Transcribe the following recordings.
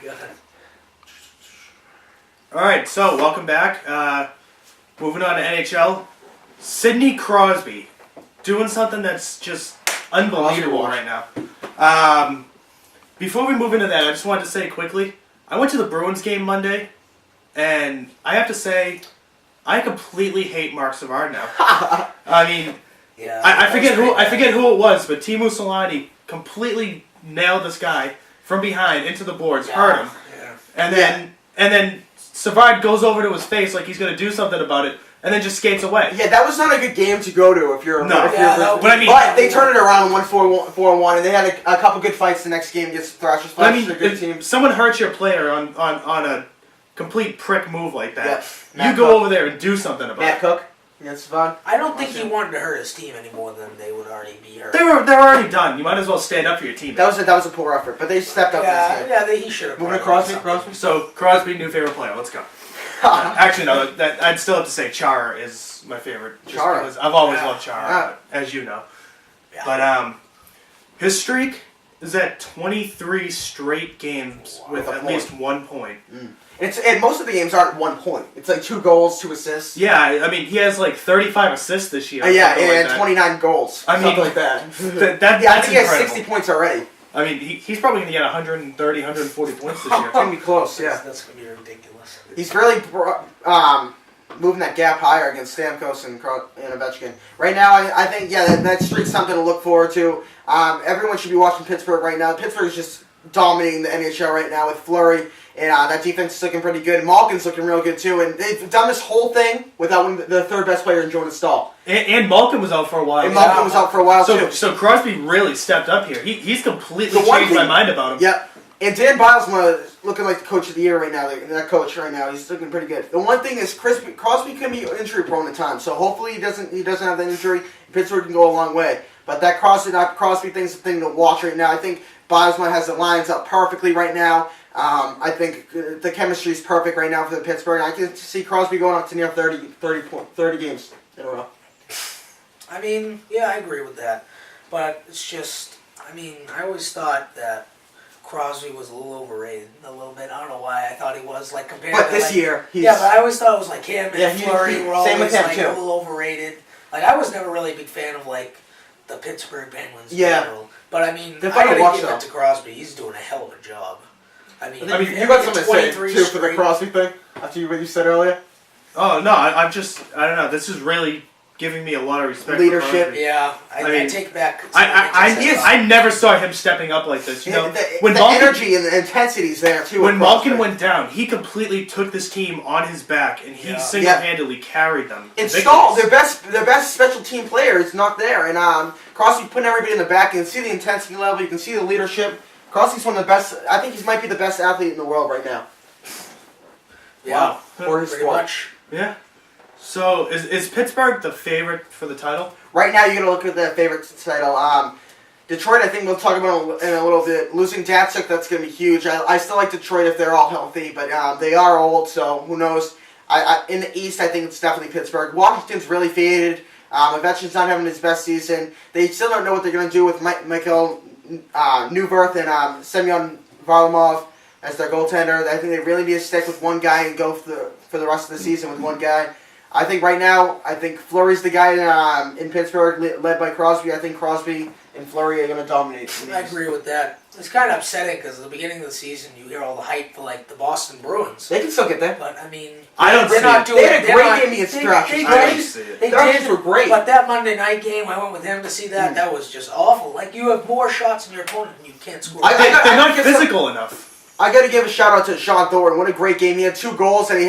Go ahead. All right, so welcome back. Moving on to NHL. Sidney Crosby doing something that's just unbelievable right now. Before we move into that, I just wanted to say quickly, I went to the Bruins game Monday, and I have to say, I completely hate Mark Savard now. I mean, Yeah, I forget who it was, but Teemu Selanne completely nailed this guy from behind into the boards, hurt him, Yeah. and then Savard goes over to his face like he's going to do something about it, and then just skates away. Yeah, that was not a good game to go to if you're. No. But I mean, they turned it around 4-1, and they had a couple good fights the next game against Thrashers. I mean, Thrashers are a good if team. someone hurts your player on a complete prick move like that, Yep. you Matt go Cook. over there and do something about Matt it. Cook against Savard. I don't think he wanted to hurt his team any more than they would already be hurt. They're already done. You might as well stand up for your team. That was a poor effort, but they stepped up. He should have. Moving to Crosby. So Crosby, new favorite player. Let's go. Actually, no. I'd still have to say Chara is my favorite. Just Chara. because I've always Yeah. loved Chara, as you know. Yeah. But his streak is at 23 straight games with With a at point. least 1 point. And most of the games aren't 1 point. It's like 2 goals, 2 assists. Yeah, I mean he has like 35 assists this year. Yeah, something like and that. 29 goals. I mean, something like that. Yeah, I I think think he has 60 points already. I mean, he's probably going to get 130, 140 points this year. It's gonna be close. Yeah. That's gonna be ridiculous. He's really moving that gap higher against Stamkos and Ovechkin. Right now, I think, that streak's something to look forward to. Everyone should be watching Pittsburgh right now. Pittsburgh is just dominating the NHL right now with Fleury, and that defense is looking pretty good. Malkin's looking real good, too, and they've done this whole thing without the third best player in Jonas Stahl. And Malkin was out for a while. And Malkin was out for a while, too. So Crosby really stepped up here. He's completely The one changed my thing- mind about him. Yeah. And Dan Bilesma is looking like the coach of the year right now. That coach right now, he's looking pretty good. The one thing is Crosby can be injury prone at times, so hopefully he doesn't have that injury. Pittsburgh can go a long way. But that Crosby thing's the thing to watch right now. I think Bilesma has the lines up perfectly right now. I think the chemistry is perfect right now for the Pittsburgh. I can see Crosby going up to near 30 games in a row. I mean, yeah, I agree with that, but it's just, I mean, I always thought that Crosby was a little overrated, a little bit. I don't know why I thought he was, like, compared But to, this like, year, he's... Yeah, but I always thought it was like him and Yeah, Fleury were same always with him, like too. a little overrated. Like, I was never really a big fan of, like, the Pittsburgh Penguins in Yeah. general. But I mean, They're I fun to gotta watch, give though. it to Crosby. He's doing a hell of a job. I mean, you got him something to at say, 23 too, for the straight- Crosby thing? After what you said earlier? Oh, no, I don't know. This is really giving me a lot of respect Leadership. for Crosby. Yeah, I mean, take back. I never saw him stepping up like this. You know, The energy and the intensity's there, too. when with Crosby. Malkin went down, he completely took this team on his back, and he Yeah. single-handedly carried them. to And Stahl, their victories. best special team player is not there, and Crosby putting everybody in the back. You can see the intensity level. You can see the leadership. Crosby's one of the best. I think he might be the best athlete in the world right now. Yeah, Wow. For his pretty sport. much. Yeah. So is Pittsburgh the favorite for the title? Right now, you're gonna look at the favorite title. Detroit, I think we'll talk about in a little bit. Losing Datsuk, that's gonna be huge. I still like Detroit if they're all healthy, but they are old, so who knows? In the East, I think it's definitely Pittsburgh. Washington's really faded. Ovechkin's not having his best season. They still don't know what they're gonna do with Michael Newvirth and Semyon Varlamov as their goaltender. I think they really need to stick with one guy and go for the rest of the season with one guy. I think right now, Fleury's the guy in Pittsburgh, led by Crosby. I think Crosby and Fleury are going to dominate. I agree with that. It's kind of upsetting because at the beginning of the season, you hear all the hype for like the Boston Bruins. They can still get there. But I mean, I don't they're see not it. doing. They had a they're great not- game against they- Thrashers. They I don't did. see it. They Thrashers did. were great. But that Monday night game, I went with him to see that. That was just awful. Like you have more shots in your opponent and you can't score. I- They're not guess physical enough. I got to give a shout out to Sean Thornton. What a great game! He had 2 goals and he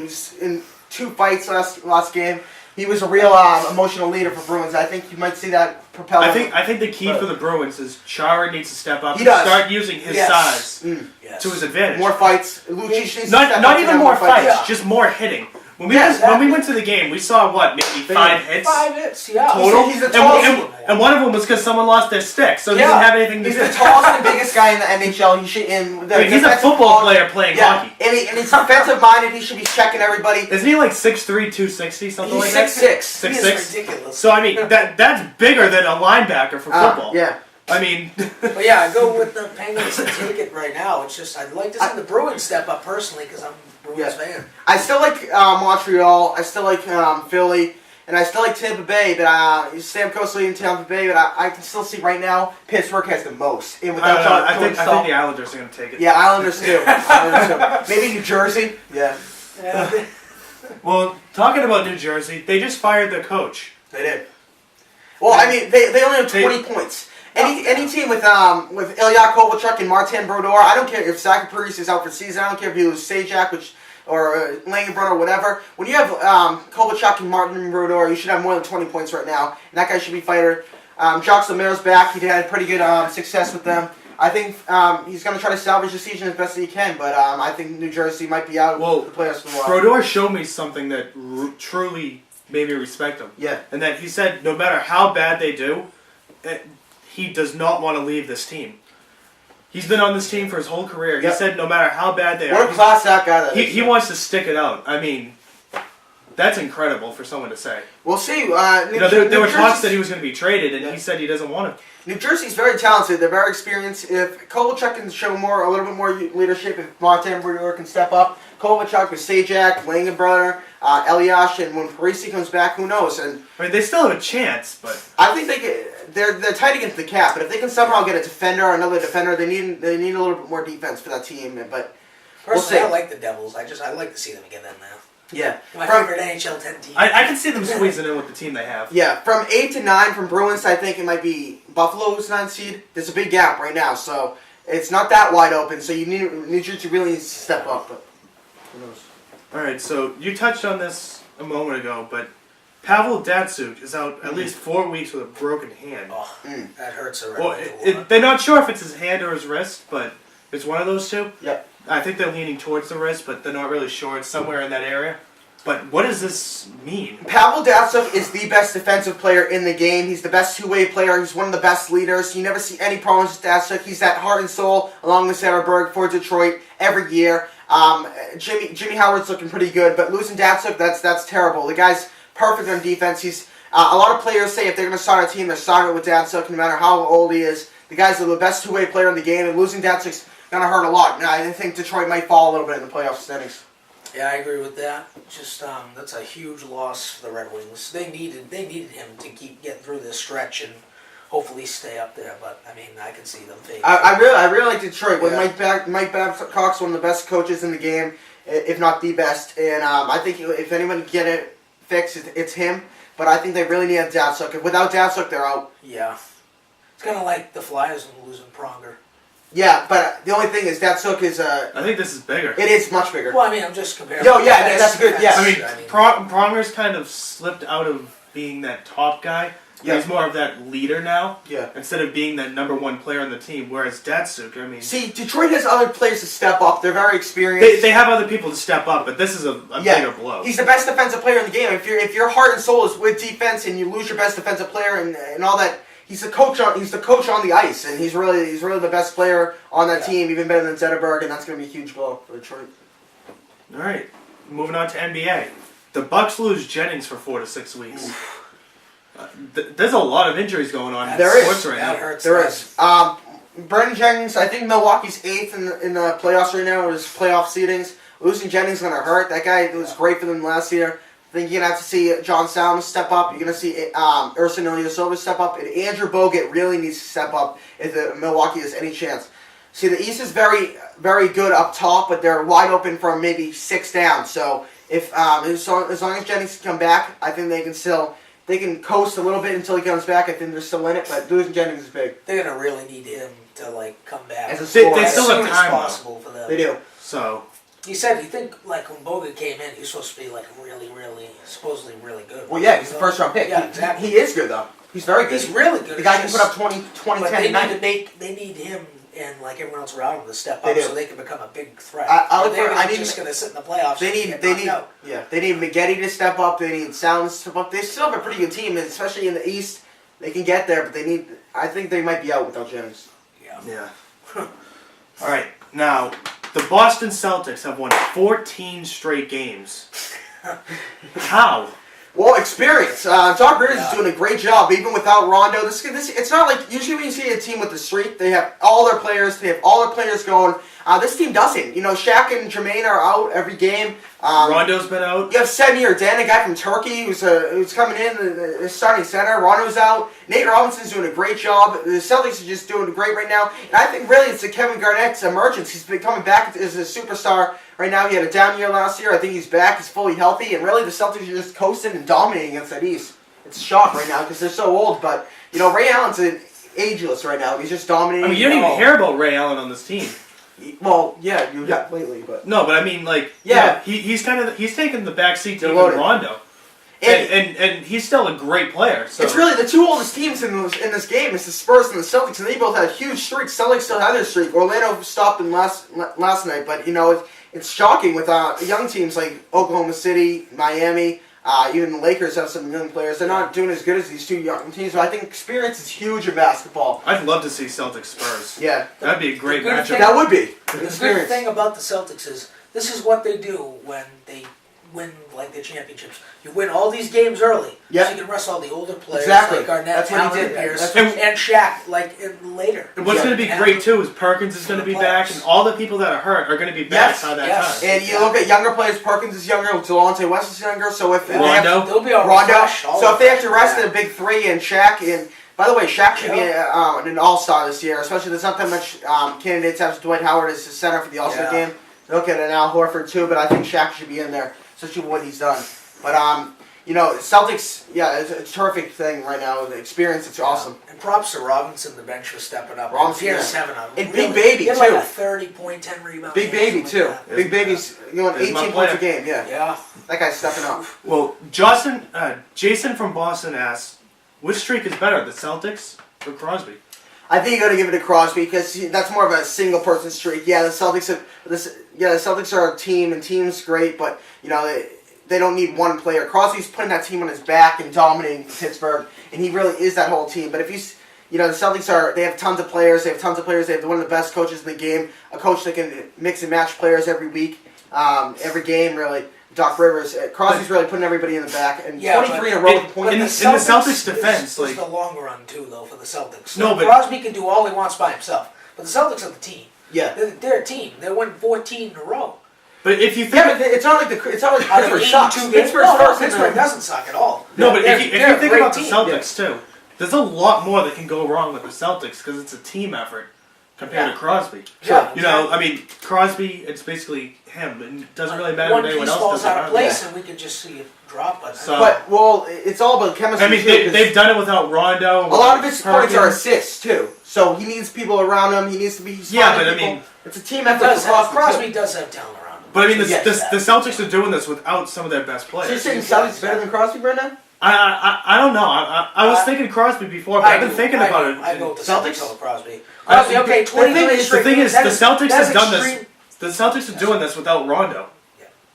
was in 2 fights last game. He was a real emotional leader for Bruins. I think you might see that propel. I think the key for the Bruins is Chara needs to step up He and does. start using his Yes. size Yes. to his advantage. more fights. Lucic needs to step Not up even and have more fights, Yeah. just more hitting. When we Yeah, when we went to the game, we saw maybe 5 hits 5 hits, yeah. total, He's the and, tallest- and one of them was because someone lost their stick, so he Yeah. didn't have anything to He's do. the tallest and biggest guy in the NHL. He should. He's a football player playing hockey. And he's defensive minded. He should be checking everybody. Isn't he like 6'3", 260, something He's like that? 6'6". He is 6'6". ridiculous. So I mean that's bigger than a linebacker for football. Yeah. I mean, But yeah, I go with the Penguins to take it right now. It's just I'd like to see the Bruins step up personally because I'm a Bruins fan. I still like Montreal. I still like Philly. And I still like Tampa Bay, but Stamkos leading Tampa Bay, but I can still see right now Pittsburgh has the most. And I, don't know, I Jordan think Staal- the Islanders are going to take it. Yeah, Islanders too. Maybe New Jersey. Yeah, Yeah. Well, talking about New Jersey, they just fired their coach. they did. Well, I mean, they only have 20 points. Any team with Ilya Kovalchuk and Martin Brodeur, I don't care if Zach Parise is out for the season. I don't care if you lose Sajak, or Langenbrunner or whatever. When you have Kovalchuk and Martin Brodeur, you should have more than 20 points right now. And that guy should be fighter. Jacques Lemaire back. He had pretty good success with them. I think he's going to try to salvage the season as best as he can, but I think New Jersey might be out of the playoffs for a while. Brodeur showed me something that truly made me respect him. Yeah. And that he said no matter how bad they do, he does not want to leave this team. He's been on this team for his whole career. Yep. He said no matter how bad they What are, a class that guy that is. he wants to stick it out. I mean, that's incredible for someone to say. We'll see. There were talks that he was going to be traded, and he said he doesn't want to. New Jersey's very talented. They're very experienced. If Kovalchuk can show a little bit more leadership, if Martin Brodeur can step up, Kovalchuk with Sajak, Langenbrunner, Elias, and when Parisi comes back, who knows? And I mean, they still have a chance, but I think they're tight against the cap. But if they can somehow get a defender or another defender, they need a little bit more defense for that team. But we'll see. Personally, I like the Devils. I like to see them get in there. Yeah, My favorite NHL 10 team. I can see them squeezing in with the team they have. Yeah, from 8 to 9 from Bruins, I think it might be Buffalo's 9th seed. There's a big gap right now, so it's not that wide open. So you need New Jersey really needs to step up. But who knows? All right, so you touched on this a moment ago, but Pavel Datsyuk is out at least 4 weeks with a broken hand. Oh, that hurts Well, already. they're not sure if it's his hand or his wrist, but it's one of those two. Yep. I think they're leaning towards the wrist, but they're not really sure. It's somewhere in that area. But what does this mean? Pavel Datsyuk is the best defensive player in the game. He's the best two-way player. He's one of the best leaders. You never see any problems with Datsyuk. He's that heart and soul, along with Satterberg, for Detroit every year. Jimmy Howard's looking pretty good, but losing Datsyuk, that's terrible. The guy's perfect on defense. He's a lot of players say if they're going to start a team, they're starting with Datsyuk, no matter how old he is. The guy's the best two-way player in the game, and losing Datsyuk's going to hurt a lot. Now, I think Detroit might fall a little bit in the playoff standings. Yeah, I agree with that. Just that's a huge loss for the Red Wings. They needed him to keep getting through this stretch and hopefully stay up there. But I mean, I can see them fading. I really like Detroit. With Yeah. Mike Babcock's one of the best coaches in the game, if not the best. And I think if anyone can get it fixed, it's him. But I think they really need a Datsyuk. Without Datsyuk, they're out. Yeah, it's kind of like the Flyers losing Pronger. Yeah, but the only thing is Datsyuk is I think this is bigger. it is much bigger. Well, I mean, I'm just comparing. Yo, yeah, that's good, yeah. I mean, Pronger's kind of slipped out of being that top guy. Yeah. He's more of that leader now. Yeah. Instead of being that number one player on the team, whereas Datsyuk, I mean, See, Detroit has other players to step up. They're very experienced. they have other people to step up, but this is a bigger blow. He's the best defensive player in the game. If your heart and soul is with defense and you lose your best defensive player and all that, he's the coach on the ice, and he's really the best player on that team, even better than Zetterberg, and that's going to be a huge blow for Detroit. All right, moving on to NBA. The Bucks lose Jennings for 4 to 6 weeks. There's a lot of injuries going on in There is. sports right That now. hurts. There is. Brandon Jennings, I think Milwaukee's 8th in the playoffs right now, his playoff seedings. Losing Jennings is going to hurt. That guy was great for them last year. I think you're going to have to see John Salmons step up. You're going to see Ursan Ilyasova step up. And Andrew Bogut really needs to step up if Milwaukee has any chance. See, the East is very, very good up top, but they're wide open from maybe 6 down. So if as long as Jennings can come back, I think they can coast a little bit until he comes back. I think they're still in it, but losing Jennings is big. They're gonna really need him to come back As a as scorer. They still have soon as time, though. possible for them. They do. So, You said you think when Bogut came in, he was supposed to be really, supposedly really good. Well, yeah, he's the first round pick. Yeah, exactly. He is good though. He's very good. He's really good. The guy It's can put just- up 20, But 10, they 90. they need him and everyone else around him to step They up do. so they can become a big threat. I look But they're for- I need- just going to sit in the playoffs. They and need get they knocked need out. they need McGetty to step up. They need Sounds to step up. They still have a pretty good team, and especially in the East. They can get there, but I think they might be out without Jennings. Yeah. yeah. All right, now, the Boston Celtics have won 14 straight games. How? Well, experience. Doc Rivers Yeah. is doing a great job, even without Rondo. This it's not like usually when you see a team with a streak, they have all their players. They have all their players going. This team doesn't. You know, Shaq and Jermaine are out every game. Rondo's been out. You have Semir Dan, a guy from Turkey, who's coming in, the starting center. Rondo's out. Nate Robinson's doing a great job. The Celtics are just doing great right now. And I think really it's Kevin Garnett's emergence. He's been coming back as a superstar. Right now, he had a down year last year. I think he's back. He's fully healthy. And really, the Celtics are just coasting and dominating against that East. It's a shock right now because they're so old. But, you know, Ray Allen's ageless right now. He's just dominating. I mean, you don't even hear about Ray Allen on this team. Well, yeah, you have lately, but... No, but I mean, like, Yeah. he's taking the back seat to They're even loaded. Rondo. And he's still a great player. So. It's really the two oldest teams in this game. It's the Spurs and the Celtics, and they both had huge streaks. Celtics still have their streak. Orlando stopped them last night, but you know it's shocking with young teams like Oklahoma City, Miami. Even the Lakers have some young players. They're not doing as good as these two young teams. But I think experience is huge in basketball. I'd love to see Celtics Spurs. Yeah, That'd be a great The good matchup. thing- that would be The good experience. thing about the Celtics is this is what they do when they win like the championships. You win all these games early, Yep. so you can rest all the older players Exactly. like Garnett, That's what he Allen, did. Pierce, That's what- and Shaq later. And what's Yeah. going to be great too is Perkins is going to be back, and all the people that are hurt are going to be back Yes, by that yes. time. And you look at younger players. Perkins is younger. Delonte West is younger. So if they have Rondo. They'll be all Rondo. refreshed, all So if they have to refreshed. rest the big three and Shaq, and by the way, Shaq should be an all-star this year, especially there's not that much candidates have Dwight Howard as the center for the All-Star Yeah. game. Look at an Al Horford too, but I think Shaq should be in there, especially with what he's done. But you know, Celtics, yeah, it's a terrific thing right now. The experience, it's awesome. And props to Robinson, the bench for stepping up. Robinson, Pierce yeah. 7 of them. And Big Baby, he had like too. a 30-point, 10 rebound. Big game, Baby something too. like that. Big Baby's going Is my 18 points a player. game. Yeah, Yeah. that guy's stepping up. Well, Jason from Boston asks, which streak is better, the Celtics or Crosby? I think you got to give it to Crosby because that's more of a single person streak. Yeah, the Celtics are a team, and team's great, but you know they don't need one player. Crosby's putting that team on his back and dominating Pittsburgh, and he really is that whole team. But if you know, the Celtics they have tons of players. They have one of the best coaches in the game. A coach that can mix and match players every week, every game, really. Doc Rivers. Crosby's really putting everybody in the back, and Yeah, 23 in a row with points. in the Celtics' defense, is like- the long run too, though, for the Celtics. No, but- Crosby can do all he wants by himself, but the Celtics are the team. Yeah. They're a team. They won 14 in a row. But if you think, Yeah, but it's not like Pittsburgh sucks. 82 games? Pittsburgh's No, first in Pittsburgh the- doesn't suck at all. no, but They're- if they're you a think great about the team. Celtics too, there's a lot more that can go wrong with the Celtics because it's a team effort compared Yeah. to Crosby. Yeah, You know, I mean, Crosby, it's basically him, and it doesn't really matter One what anyone piece else falls does out around of him. place, and we could just see it drop. But So- But it's all about chemistry. I mean, too, 'cause they've done it without Rondo. a lot of his points are Perkins. assists too. So he needs people around him. He needs to be. Yeah, finding but I people. mean- it's a team He effort. does for have, Crosby, Crosby too. does have talent around him. But I mean, Yes, the Celtics are doing this without some of their best So you're players. saying Celtics better than Crosby, Brendan? I don't know. I was thinking Crosby before, but I've been thinking about it. I go with the Celtics? Celtics over Crosby. I- Crosby, okay, the 20 thing games is- straight. The thing is, That the Celtics that's have done this. extreme. The Celtics are doing this without Rondo.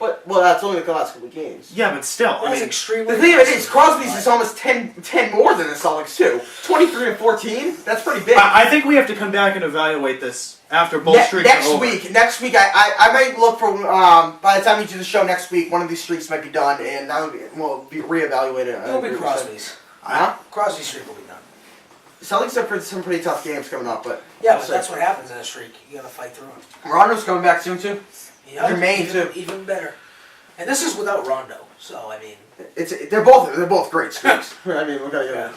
But that's only the last couple of games. Yeah, but still, I That's mean, extremely. The thing of it is, Crosby's is almost 10 more than the Celtics too. 23 and 14. That's pretty big. I think we have to come back and evaluate this after both streaks next are over. Next week, I might look for. By the time you do the show next week, one of these streaks might be done, and we'll be reevaluated. It'll be Crosby's. Huh? Crosby's streak will be done. Celtics have some pretty tough games coming up, but Yeah, but that's what happens in a streak. You gotta fight through it. Rondo's coming back soon too. Yeah, Jermaine, even, too. even better. And this is without Rondo, so I mean, They're both great streaks. I mean, we gotta get it.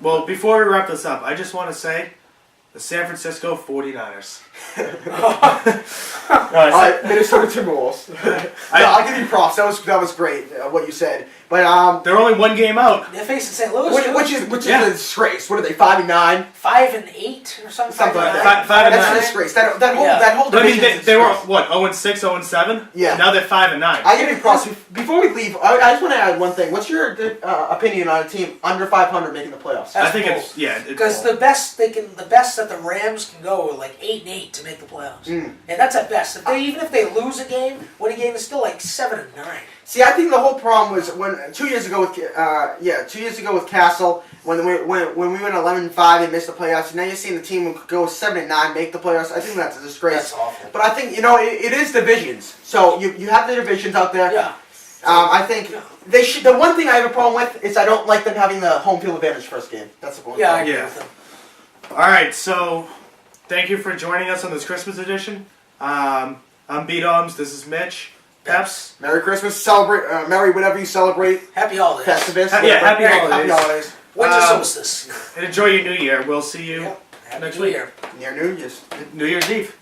Well, before we wrap this up, I just want to say the San Francisco 49ers. Minnesota Timberwolves. I'll give you props. That was great. What you said, but They're only one game out. they're facing St. Louis, too. which is Yeah. a disgrace. What are they? 5-9, 5-8 or something. something like 5-9. that. Five and That's nine. a disgrace. That whole But I mean, division. they were what 0-6, 0-7. Yeah. Now they're 5-9. I give you props. Before we leave, I just want to add one thing. What's your opinion on a team under 500 making the playoffs? I think That's it's yeah. Because the best that the Rams can go are like 8-8 to make the playoffs, and that's at best. Even if they lose a game, win a game is still like 7-9. See, I think the whole problem was when 2 years ago with 2 years ago with Castle when we went 11-5 and missed the playoffs. Now you're seeing the team who go 7-9 make the playoffs. I think that's a disgrace. That's awful. But I think it is divisions. So you have the divisions out there. Yeah. I think they should. The one thing I have a problem with is I don't like them having the home field advantage first game. That's the one. Yeah, I agree Yeah. with them. All right, so thank you for joining us on this Christmas edition. I'm B-Doms. This is Mitch. Peps. Merry Christmas. Celebrate. Merry whatever you celebrate. Happy holidays. Festivus. Yeah, happy Happy holidays. holidays. Winter Um, solstice. And enjoy your New Year. We'll see you Yep. Happy next New week. Year. Near New Year's. New Year's Eve.